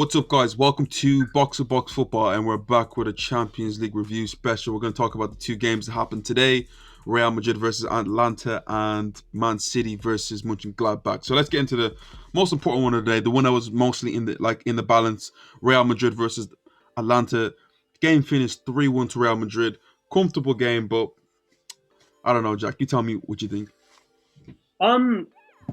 What's up, guys? Welcome to Box to Box Football, and we're back with a Champions League review special. We're going to talk about the two games that happened today: Real Madrid versus Atalanta and Man City versus Gladbach. So let's get into the most important one of the day, the one that was mostly in the balance: Real Madrid versus Atalanta. Game finished 3-1 to Real Madrid. Comfortable game, but I don't know, Jack. You tell me what you think.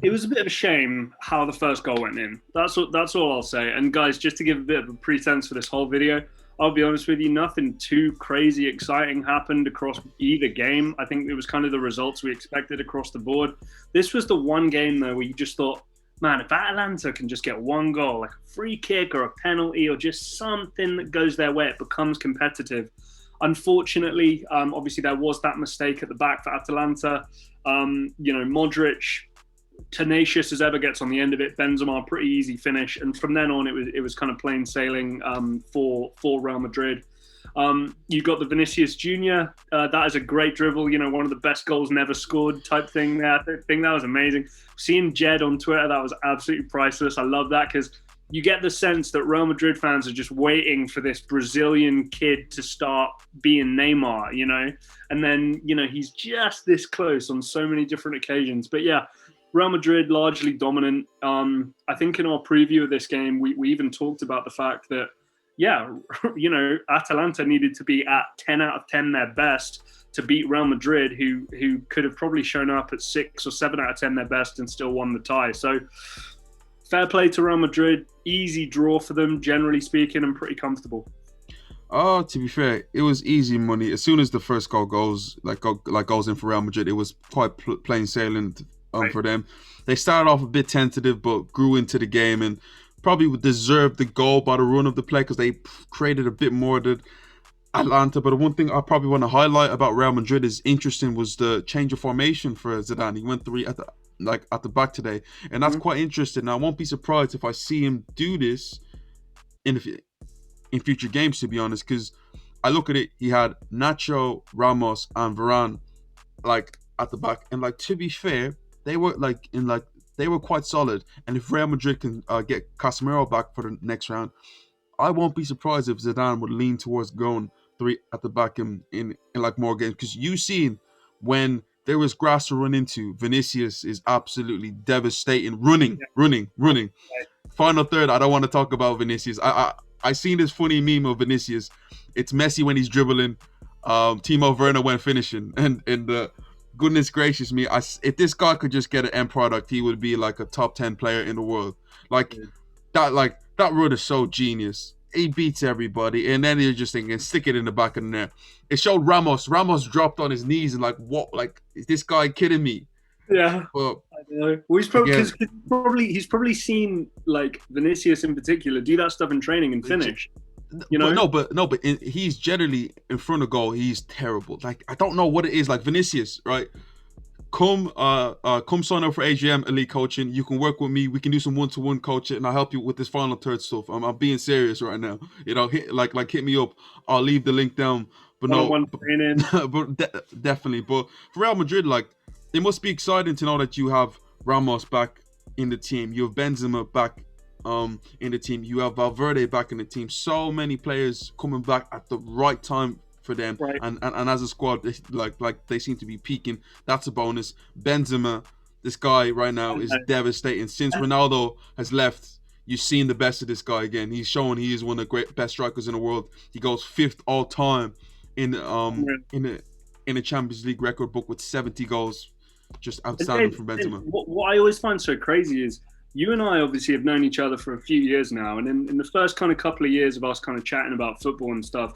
It was a bit of a shame how the first goal went in. That's all I'll say. And guys, just to give a bit of a pretense for this whole video, I'll be honest with you, nothing too crazy exciting happened across either game. I think it was kind of the results we expected across the board. This was the one game though where you just thought, man, if Atalanta can just get one goal, like a free kick or a penalty or just something that goes their way, it becomes competitive. Unfortunately, obviously there was that mistake at the back for Atalanta. Modric, tenacious as ever, gets on the end of it. Benzema, pretty easy finish, and from then on, it was kind of plain sailing for Real Madrid. You got the Vinicius Junior. That is a great dribble. One of the best goals never scored type thing. There, I think that was amazing. Seeing Jed on Twitter, that was absolutely priceless. I love that because you get the sense that Real Madrid fans are just waiting for this Brazilian kid to start being Neymar, and then, he's just this close on so many different occasions. But yeah, Real Madrid largely dominant. I think in our preview of this game, we even talked about the fact that, Atalanta needed to be at 10 out of 10 their best to beat Real Madrid, who could have probably shown up at 6 or 7 out of 10 their best and still won the tie. So fair play to Real Madrid. Easy draw for them, generally speaking, and pretty comfortable. Oh, to be fair, it was easy money. As soon as the first goal goes in for Real Madrid, it was quite plain sailing for them. They started off a bit tentative, but grew into the game and probably deserved the goal by the run of the play because they created a bit more than Atalanta. But the one thing I probably want to highlight about Real Madrid is interesting was the change of formation for Zidane. He went 3 at the back today, and that's quite interesting. Now, I won't be surprised if I see him do this in future games, to be honest, because I look at it, he had Nacho, Ramos, and Varane at the back, and to be fair, they were quite solid. And if Real Madrid can get Casemiro back for the next round, I won't be surprised if Zidane would lean towards going 3 at the back in more games, because you've seen when there was grass to run into, Vinicius is absolutely devastating, running. Final third, I don't want to talk about Vinicius. I seen this funny meme of Vinicius. It's Messi when he's dribbling, Timo Werner when finishing, and goodness gracious me, if this guy could just get an end product, he would be like a top 10 player in the world. That run is so genius. He beats everybody, and then you're just thinking, stick it in the back of the net. It showed Ramos. Ramos dropped on his knees and what? Is this guy kidding me? Yeah. But I know. Well, he's probably seen Vinicius in particular do that stuff in training and finish. But he's generally in front of goal. He's terrible. I don't know what it is. Vinicius, right? Come sign up for AGM Elite Coaching. You can work with me. We can do some one-to-one coaching, and I'll help you with this final third stuff. I'm being serious right now. Hit me up. I'll leave the link down. But definitely. But for Real Madrid, it must be exciting to know that you have Ramos back in the team. You have Benzema back in the team. You have Valverde back in the team. So many players coming back at the right time for them, right. and as a squad, they seem to be peaking. That's a bonus. Benzema, this guy right now is devastating. Since Ronaldo has left, you've seen the best of this guy again. He's showing he is one of the best strikers in the world. He goes 5th all time in the Champions League record book with 70 goals. Just outstanding from Benzema. What I always find so crazy is you and I obviously have known each other for a few years now, and in the first kind of couple of years of us kind of chatting about football and stuff,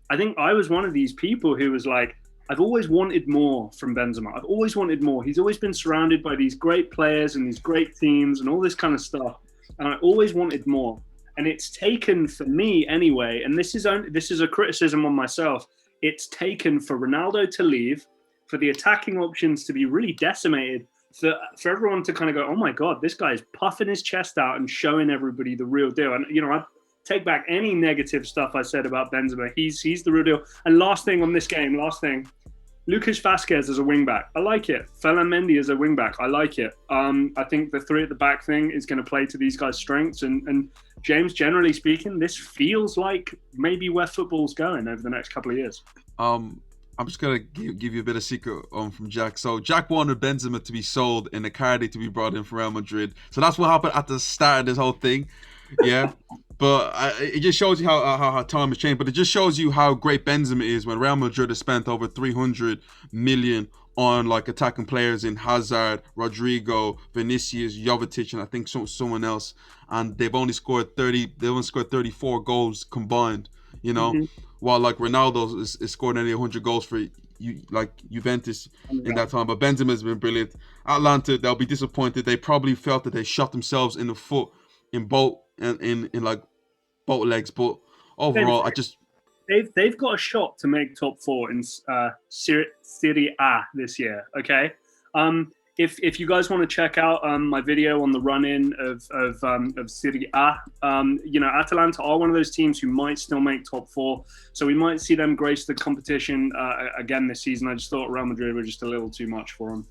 I think I was one of these people who was like, I've always wanted more from Benzema. I've always wanted more. He's always been surrounded by these great players and these great teams and all this kind of stuff, and I always wanted more. And it's taken for me anyway, and this is a criticism on myself. It's taken for Ronaldo to leave, for the attacking options to be really decimated, for everyone to kind of go, oh my God, this guy is puffing his chest out and showing everybody the real deal. And, I take back any negative stuff I said about Benzema. He's the real deal. And last thing on this game, Lucas Vazquez as a wingback. I like it. Ferland Mendy as a wingback. I like it. I think the 3 at the back thing is going to play to these guys' strengths. And James, generally speaking, this feels like maybe where football's going over the next couple of years. I'm just gonna give you a bit of secret from Jack. So Jack wanted Benzema to be sold and Icardi to be brought in from Real Madrid. So that's what happened at the start of this whole thing. Yeah, but it just shows you how time has changed. But it just shows you how great Benzema is when Real Madrid has spent over 300 million on like attacking players in Hazard, Rodrigo, Vinicius, Jovetic, and I think someone else. And they've only scored 30. They only scored 34 goals combined. You know, while like Ronaldo is scored nearly 100 goals for like Juventus in that time. But Benzema has been brilliant. Atalanta, they'll be disappointed. They probably felt that they shot themselves in the foot in both in like both legs. But overall, they've got a shot to make top four in Serie A this year. Okay, if you guys want to check out my video on the run-in of Serie A, Atalanta are one of those teams who might still make top four, so we might see them grace the competition again this season. I just thought Real Madrid were just a little too much for them.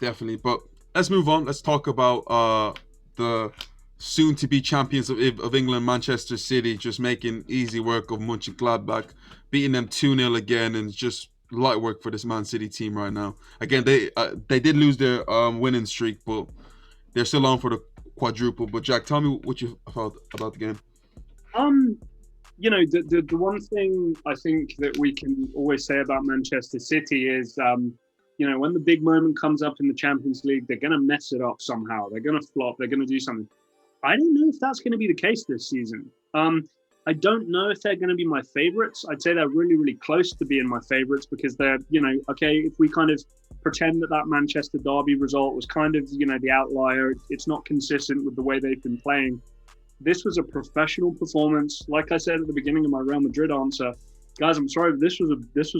Definitely, but let's move on. Let's talk about the soon-to-be champions of England, Manchester City, just making easy work of Gladbach, beating them 2-0 again, and just light work for this Man City team right now. Again, they did lose their winning streak, but they're still on for the quadruple. But Jack, tell me what you felt about the game. The one thing I think that we can always say about Manchester City is, when the big moment comes up in the Champions League, they're going to mess it up somehow. They're going to flop. They're going to do something. I don't know if that's going to be the case this season. I don't know if they're going to be my favorites. I'd say they're really, really close to being my favorites because they're, okay, if we kind of pretend that Manchester derby result was kind of, the outlier, it's not consistent with the way they've been playing. This was a professional performance. Like I said at the beginning of my Real Madrid answer, guys, I'm sorry, but this was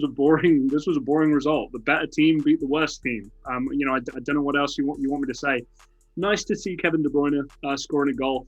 a boring result. The better team beat the worst team. I don't know what else you want me to say. Nice to see Kevin De Bruyne scoring a goal.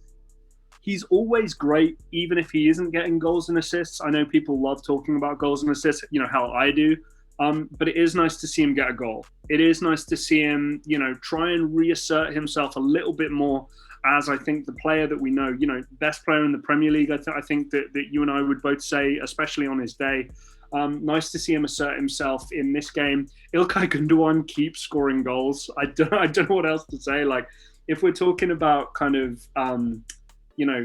He's always great, even if he isn't getting goals and assists. I know people love talking about goals and assists, hell, I do. But it is nice to see him get a goal. It is nice to see him, try and reassert himself a little bit more as I think the player that we know, best player in the Premier League. I think that you and I would both say, especially on his day. Nice to see him assert himself in this game. Ilkay Gundogan keeps scoring goals. I don't know what else to say. Like, if we're talking about kind of,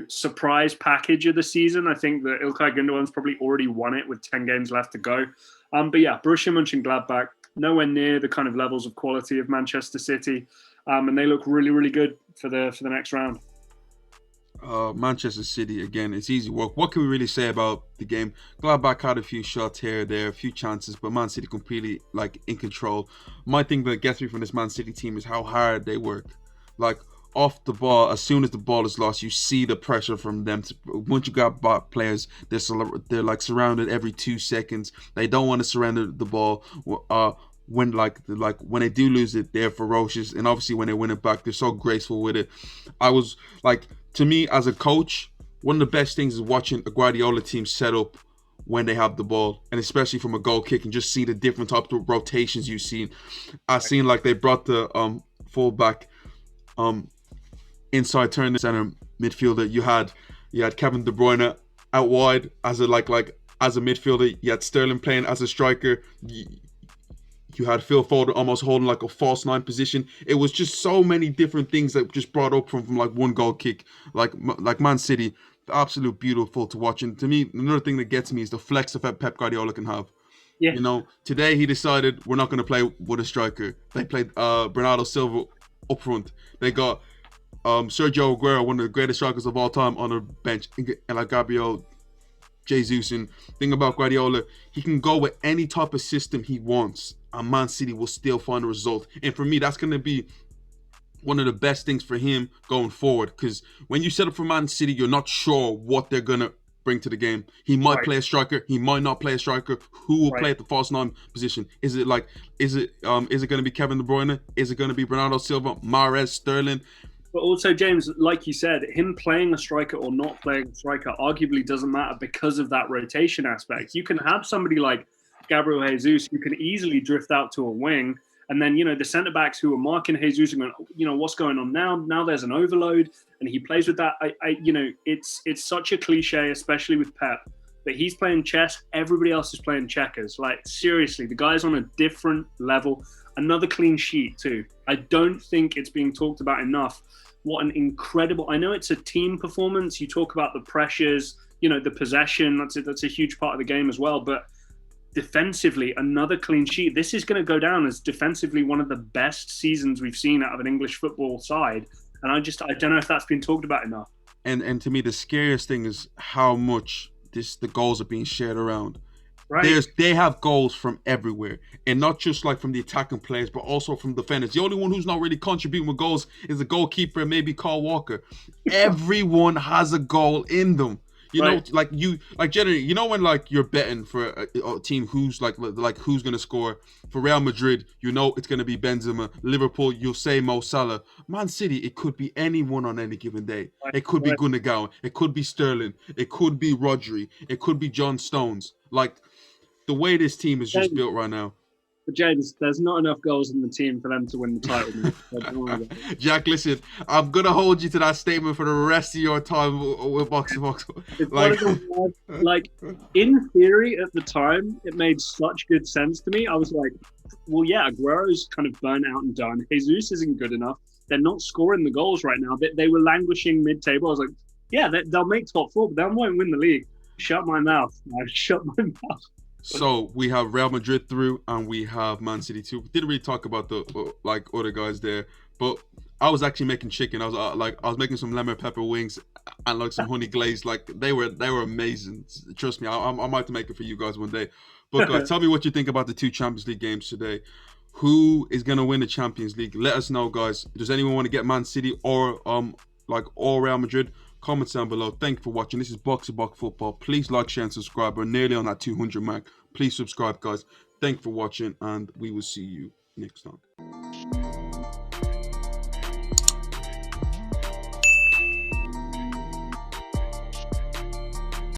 surprise package of the season, I think that Ilkay Gundogan's probably already won it with 10 games left to go. But yeah, Borussia Mönchengladbach, nowhere near the kind of levels of quality of Manchester City. And they look really, really good for the next round. Manchester City, again, it's easy work. What can we really say about the game? Gladbach had a few shots here, there, a few chances, but Man City completely in control. My thing that gets me from this Man City team is how hard they work. Like, off the ball, as soon as the ball is lost, you see the pressure from them. Once you got players, they're like surrounded every 2 seconds. They don't want to surrender the ball. When when they do lose it, they're ferocious, and obviously when they win it back, they're so graceful with it. I was to me as a coach, one of the best things is watching a Guardiola team set up when they have the ball, and especially from a goal kick, and just see the different types of rotations you've seen. I've seen they brought the fullback inside turn the center midfielder. You had Kevin De Bruyne out wide as a as a midfielder. You had Sterling playing as a striker. You had Phil Foden almost holding a false nine position. It was just so many different things that just brought up from one goal kick. Like Man City, absolute beautiful to watch. And to me, another thing that gets me is the flex that Pep Guardiola can have. Yeah. Today he decided we're not going to play with a striker. They played Bernardo Silva up front. They got Sergio Aguero, one of the greatest strikers of all time, on the bench, and Gabriel Jesus. And thing about Guardiola, he can go with any type of system he wants, and Man City will still find a result. And for me, that's going to be one of the best things for him going forward, because when you set up for Man City, you're not sure what they're going to bring to the game. He might play a striker, he might not play a striker. Who will play at the false nine position? Is it going to be Kevin De Bruyne? Is it going to be Bernardo Silva, Mahrez, Sterling? But also, James, like you said, him playing a striker or not playing a striker arguably doesn't matter because of that rotation aspect. You can have somebody like Gabriel Jesus who can easily drift out to a wing And then, the centre backs who are marking Jesus and going, what's going on now? Now there's an overload, and he plays with that. It's such a cliche, especially with Pep, but he's playing chess. Everybody else is playing checkers. Like, seriously, the guy's on a different level. Another clean sheet too. I don't think it's being talked about enough. What an incredible! I know it's a team performance. You talk about the pressures, the possession. That's a huge part of the game as well. But defensively, another clean sheet. This is going to go down as defensively one of the best seasons we've seen out of an English football side. And I don't know if that's been talked about enough. And to me, the scariest thing is how much the goals are being shared around. Right. They have goals from everywhere, and not just like from the attacking players, but also from defenders. The only one who's not really contributing with goals is the goalkeeper and maybe Kyle Walker. Everyone has a goal in them. Generally, when like you're betting for a team who's like who's gonna score. For Real Madrid, it's gonna be Benzema. Liverpool, you'll say Mo Salah. Man City, it could be anyone on any given day. It could be Gundogan. It could be Sterling. It could be Rodri. It could be John Stones. Like, the way this team is just built right now. But James, there's not enough goals in the team for them to win the title. Jack, listen, I'm going to hold you to that statement for the rest of your time with Box to Box. Like, in theory, at the time, it made such good sense to me. I was like, well, yeah, Aguero's kind of burnt out and done. Jesus isn't good enough. They're not scoring the goals right now. They were languishing mid-table. I was like, yeah, they'll make top four, but they won't win the league. Shut my mouth. Shut my mouth. So we have Real Madrid through, and we have Man City too. We didn't really talk about the other guys there, but I was actually making chicken. I was making some lemon pepper wings and like some honey glazed. Like, they were amazing. Trust me, I might have to make it for you guys one day. But guys, tell me what you think about the two Champions League games today. Who is gonna win the Champions League? Let us know, guys. Does anyone want to get Man City or Real Madrid? Comments down below. Thank you for watching. This is Box to Box Football. Please like, share, and subscribe. We're nearly on that 200 mark. Please subscribe, guys. Thank you for watching, and we will see you next time.